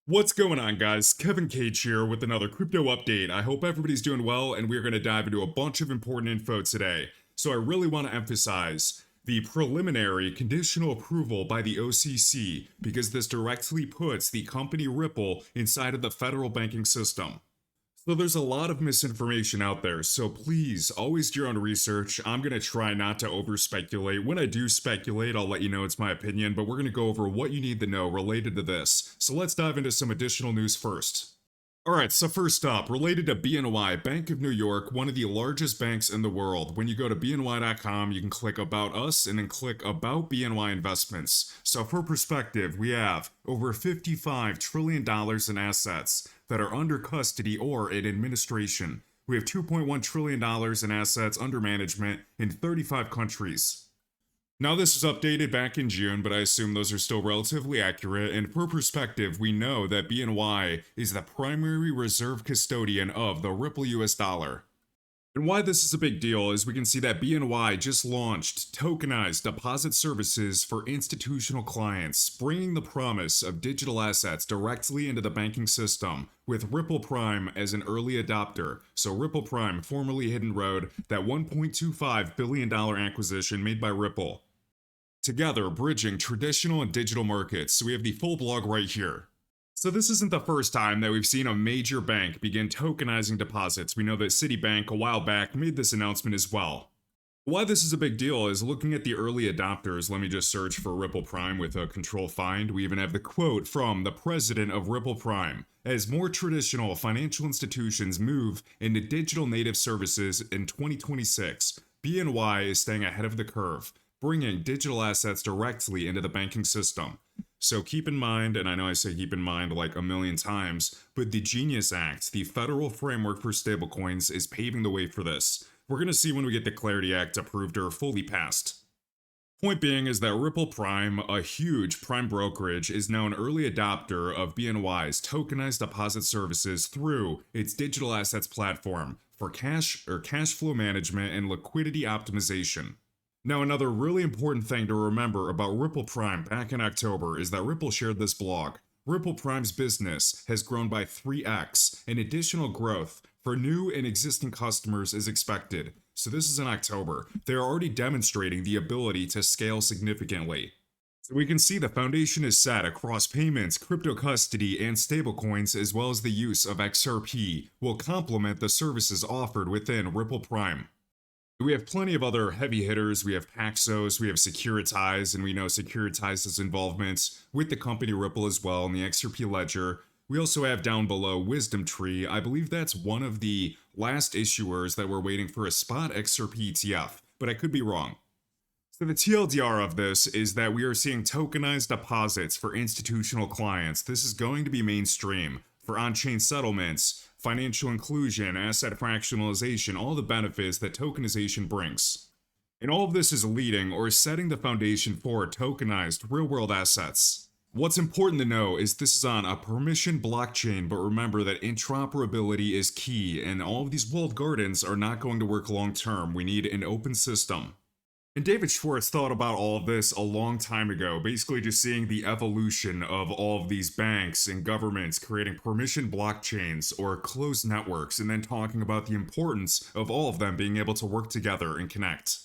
What's going on, guys? Kevin Cage here with another crypto update. I hope everybody's doing well, and we're going to dive into a bunch of important info today. So I really want to emphasize the preliminary conditional approval by the OCC, because this directly puts the company Ripple inside of the federal banking system. So there's a lot of misinformation out there, so please always do your own research. I'm going to try not to over speculate. When I do speculate, I'll let you know it's my opinion, but we're going to go over what you need to know related to this. So let's dive into some additional news first. Alright, so first up, related to BNY, Bank of New York, one of the largest banks in the world. When you go to bny.com, you can click About Us and then click About BNY Investments. So for perspective, we have over $55 trillion in assets that are under custody or in administration. We have $2.1 trillion in assets under management in 35 countries. Now this was updated back in June, but I assume those are still relatively accurate, and for perspective, we know that BNY is the primary reserve custodian of the Ripple US dollar. And why this is a big deal is we can see that BNY just launched tokenized deposit services for institutional clients, bringing the promise of digital assets directly into the banking system, with Ripple Prime as an early adopter. So Ripple Prime, formerly Hidden Road, that $1.25 billion acquisition made by Ripple. Together, bridging traditional and digital markets. So we have the full blog right here. So this isn't the first time that we've seen a major bank begin tokenizing deposits. We know that Citibank a while back made this announcement as well. Why this is a big deal is looking at the early adopters. Let me just search for Ripple Prime with a control find. We even have the quote from the president of Ripple Prime. As more traditional financial institutions move into digital native services in 2026, BNY is staying ahead of the curve, bringing digital assets directly into the banking system. So keep in mind, and I know I say keep in mind like a million times, but the Genius Act, the federal framework for stablecoins, is paving the way for this. We're going to see when we get the Clarity Act approved or fully passed. Point being is that Ripple Prime, a huge prime brokerage, is now an early adopter of BNY's tokenized deposit services through its digital assets platform for cash flow management and liquidity optimization. Now, another really important thing to remember about Ripple Prime back in October is that Ripple shared this blog. Ripple Prime's business has grown by 3x, and additional growth for new and existing customers is expected. So this is in October. They are already demonstrating the ability to scale significantly. So we can see the foundation is set across payments, crypto custody, and stablecoins, as well as the use of XRP will complement the services offered within Ripple Prime. We have plenty of other heavy hitters. We have Paxos, we have Securitize, and we know Securitize's involvement with the company Ripple as well in the XRP ledger. We also have down below Wisdom Tree. I believe that's one of the last issuers that we're waiting for a spot XRP ETF, but I could be wrong. So the TLDR of this is that we are seeing tokenized deposits for institutional clients. This is going to be mainstream for on-chain settlements, financial inclusion, asset fractionalization, all the benefits that tokenization brings. And all of this is leading or setting the foundation for tokenized real-world assets. What's important to know is this is on a permission blockchain, but remember that interoperability is key, and all of these walled gardens are not going to work long-term. We need an open system. And David Schwartz thought about all of this a long time ago, basically just seeing the evolution of all of these banks and governments creating permission blockchains or closed networks, and then talking about the importance of all of them being able to work together and connect.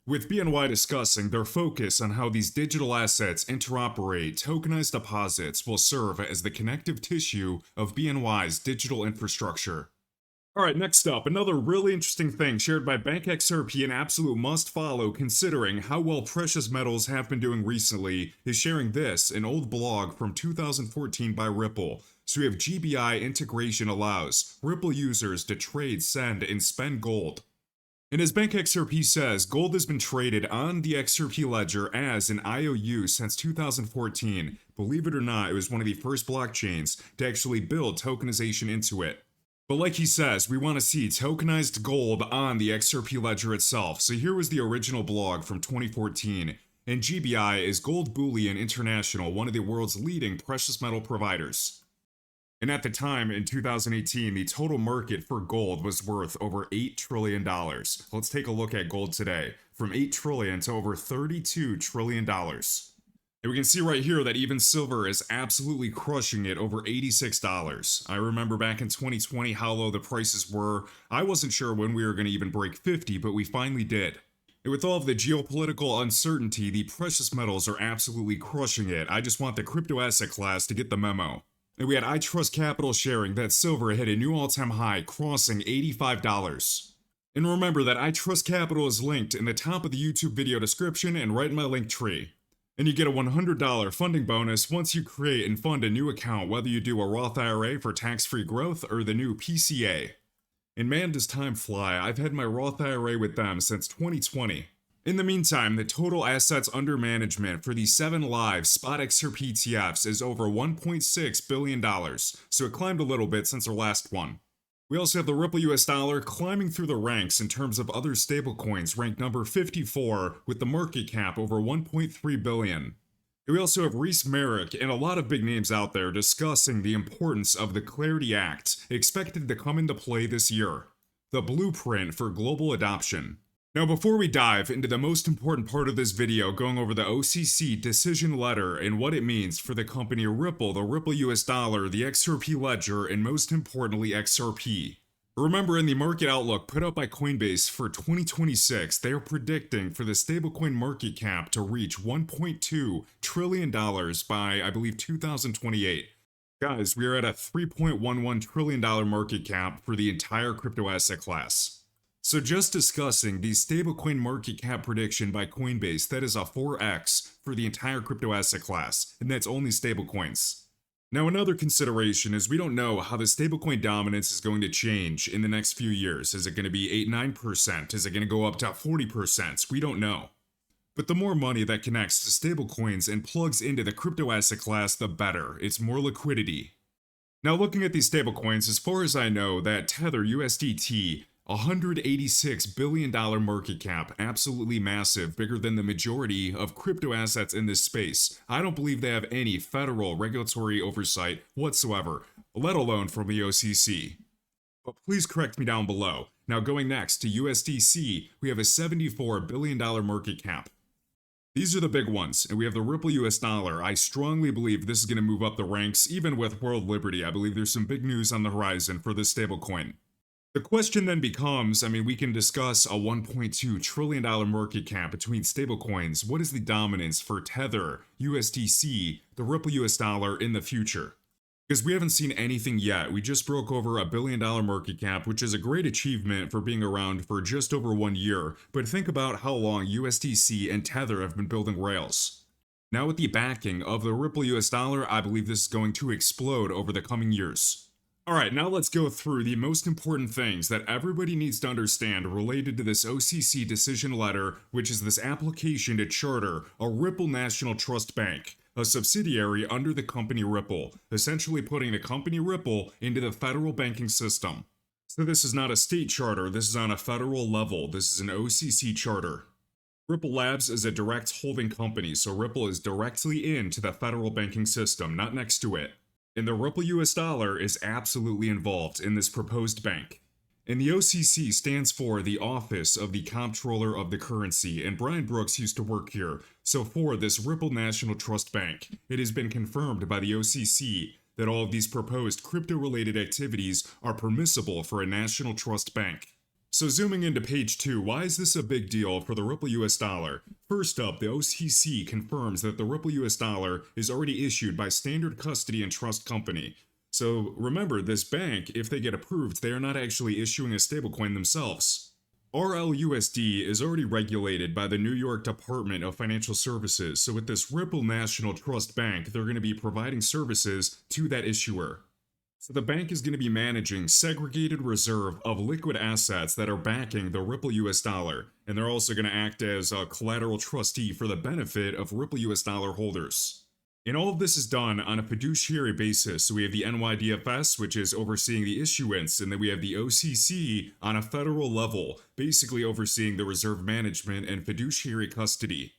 With BNY discussing their focus on how these digital assets interoperate, tokenized deposits will serve as the connective tissue of BNY's digital infrastructure. Alright, next up, another really interesting thing shared by Bank XRP, an absolute must follow considering how well precious metals have been doing recently, is sharing this, an old blog from 2014 by Ripple. So we have GBI integration allows Ripple users to trade, send, and spend gold. And as Bank XRP says, gold has been traded on the XRP ledger as an IOU since 2014. Believe it or not, it was one of the first blockchains to actually build tokenization into it. But like he says, we want to see tokenized gold on the XRP ledger itself. So here was the original blog from 2014. And GBI is Gold Bullion International, one of the world's leading precious metal providers. And at the time, in 2018, the total market for gold was worth over $8 trillion. Let's take a look at gold today. From $8 trillion to over $32 trillion. And we can see right here that even silver is absolutely crushing it over $86. I remember back in 2020 how low the prices were. I wasn't sure when we were going to even break 50, but we finally did. And with all of the geopolitical uncertainty, the precious metals are absolutely crushing it. I just want the crypto asset class to get the memo. And we had iTrustCapital sharing that silver hit a new all-time high, crossing $85. And remember that iTrustCapital is linked in the top of the YouTube video description and right in my link tree. And you get a $100 funding bonus once you create and fund a new account, whether you do a Roth IRA for tax-free growth or the new PCA. And man, does time fly. I've had my Roth IRA with them since 2020. In the meantime, the total assets under management for the 7 live spot XRP ETFs is over $1.6 billion, so it climbed a little bit since our last one. We also have the Ripple US dollar climbing through the ranks in terms of other stablecoins, ranked number 54 with the market cap over $1.3 billion. We also have Reese Merrick and a lot of big names out there discussing the importance of the Clarity Act, expected to come into play this year, the blueprint for global adoption. Now, before we dive into the most important part of this video, going over the OCC decision letter and what it means for the company Ripple, the Ripple US dollar, the XRP ledger, and most importantly, XRP. Remember, in the market outlook put out by Coinbase for 2026, they are predicting for the stablecoin market cap to reach $1.2 trillion by, I believe, 2028. Guys, we are at a $3.11 trillion market cap for the entire crypto asset class. So just discussing the stablecoin market cap prediction by Coinbase, that is a 4x for the entire crypto asset class, and that's only stablecoins. Now, another consideration is we don't know how the stablecoin dominance is going to change in the next few years. Is it going to be 8-9%? Is it going to go up to 40%? We don't know. But the more money that connects to stablecoins and plugs into the crypto asset class, the better. It's more liquidity. Now, looking at these stablecoins, as far as I know, that Tether USDT, $186 billion market cap, absolutely massive, bigger than the majority of crypto assets in this space. I don't believe they have any federal regulatory oversight whatsoever, let alone from the OCC. But please correct me down below. Now, going next to USDC, we have a $74 billion market cap. These are the big ones, and we have the Ripple US dollar. I strongly believe this is going to move up the ranks, even with World Liberty. I believe there's some big news on the horizon for this stablecoin. The question then becomes, we can discuss a $1.2 trillion market cap between stablecoins. What is the dominance for Tether, USDC, the Ripple US dollar in the future? Because we haven't seen anything yet. We just broke over $1 billion market cap, which is a great achievement for being around for just over 1 year. But think about how long USDC and Tether have been building rails. Now with the backing of the Ripple US dollar, I believe this is going to explode over the coming years. Alright, now let's go through the most important things that everybody needs to understand related to this OCC decision letter, which is this application to charter a Ripple National Trust Bank, a subsidiary under the company Ripple, essentially putting the company Ripple into the federal banking system. So this is not a state charter, this is on a federal level, this is an OCC charter. Ripple Labs is a direct holding company, so Ripple is directly into the federal banking system, not next to it. And the Ripple US dollar is absolutely involved in this proposed bank. And the OCC stands for the Office of the Comptroller of the Currency, and Brian Brooks used to work here. So for this Ripple National Trust Bank, it has been confirmed by the OCC that all of these proposed crypto-related activities are permissible for a national trust bank. So zooming into page 2, why is this a big deal for the Ripple US dollar? First up, the OCC confirms that the Ripple US dollar is already issued by Standard Custody and Trust Company. So remember, this bank, if they get approved, they are not actually issuing a stablecoin themselves. RLUSD is already regulated by the New York Department of Financial Services, so with this Ripple National Trust Bank, they're going to be providing services to that issuer. So the bank is going to be managing segregated reserve of liquid assets that are backing the Ripple US dollar, and they're also going to act as a collateral trustee for the benefit of Ripple US dollar holders. And all of this is done on a fiduciary basis. So we have the NYDFS, which is overseeing the issuance, and then we have the OCC on a federal level, basically overseeing the reserve management and fiduciary custody.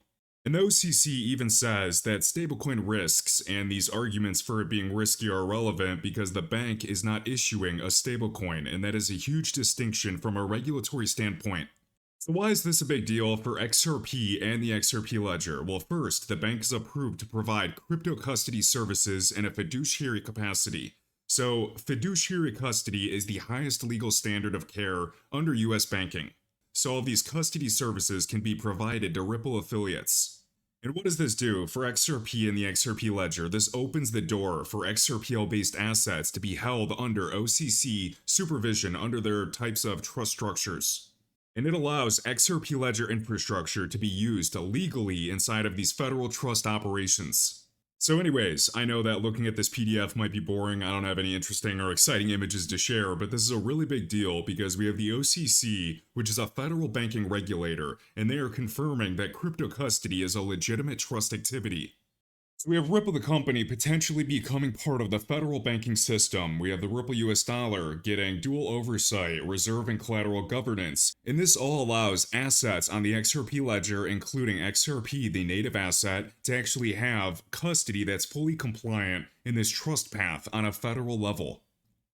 And the OCC even says that stablecoin risks and these arguments for it being risky are irrelevant because the bank is not issuing a stablecoin, and that is a huge distinction from a regulatory standpoint. So why is this a big deal for XRP and the XRP ledger? Well, first, the bank is approved to provide crypto custody services in a fiduciary capacity. So, fiduciary custody is the highest legal standard of care under US banking. So, all of these custody services can be provided to Ripple affiliates. And what does this do for XRP and the XRP ledger? This opens the door for XRPL based assets to be held under OCC supervision under their types of trust structures. And it allows XRP ledger infrastructure to be used legally inside of these federal trust operations. So anyways, I know that looking at this PDF might be boring, I don't have any interesting or exciting images to share, but this is a really big deal because we have the OCC, which is a federal banking regulator, and they are confirming that crypto custody is a legitimate trust activity. So we have Ripple the company potentially becoming part of the federal banking system. We have the Ripple US dollar getting dual oversight, reserve and collateral governance. And this all allows assets on the XRP ledger, including XRP, the native asset, to actually have custody that's fully compliant in this trust path on a federal level.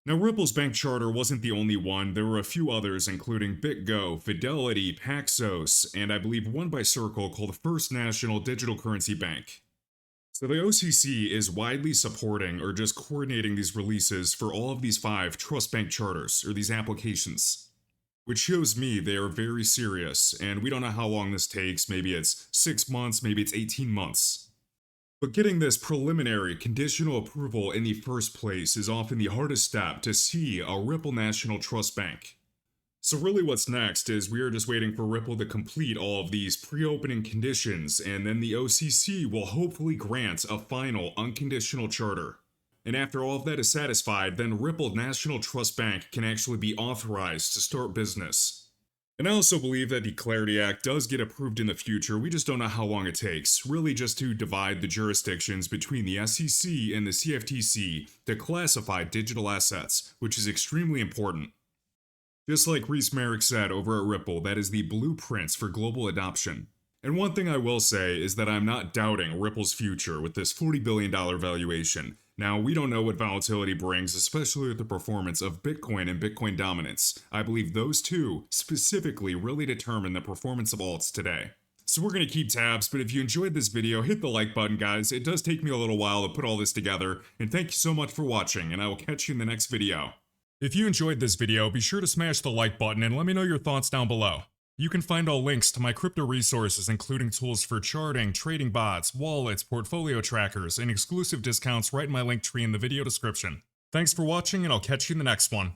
Now, Ripple's bank charter wasn't the only one. There were a few others, including BitGo, Fidelity, Paxos, and I believe one by Circle called First National Digital Currency Bank. So the OCC is widely supporting or just coordinating these releases for all of these 5 trust bank charters, or these applications. Which shows me they are very serious, and we don't know how long this takes. Maybe it's 6 months, maybe it's 18 months. But getting this preliminary conditional approval in the first place is often the hardest step to see a Ripple National Trust Bank. So really what's next is we are just waiting for Ripple to complete all of these pre-opening conditions, and then the OCC will hopefully grant a final unconditional charter. And after all of that is satisfied, then Ripple National Trust Bank can actually be authorized to start business. And I also believe that the Clarity Act does get approved in the future, we just don't know how long it takes, really just to divide the jurisdictions between the SEC and the CFTC to classify digital assets, which is extremely important. Just like Reese Merrick said over at Ripple, that is the blueprints for global adoption. And one thing I will say is that I'm not doubting Ripple's future with this $40 billion valuation. Now, we don't know what volatility brings, especially with the performance of Bitcoin and Bitcoin dominance. I believe those two specifically really determine the performance of alts today. So we're going to keep tabs, but if you enjoyed this video, hit the like button, guys. It does take me a little while to put all this together, and thank you so much for watching, and I will catch you in the next video. If you enjoyed this video, be sure to smash the like button and let me know your thoughts down below. You can find all links to my crypto resources, including tools for charting, trading bots, wallets, portfolio trackers, and exclusive discounts right in my link tree in the video description. Thanks for watching, and I'll catch you in the next one.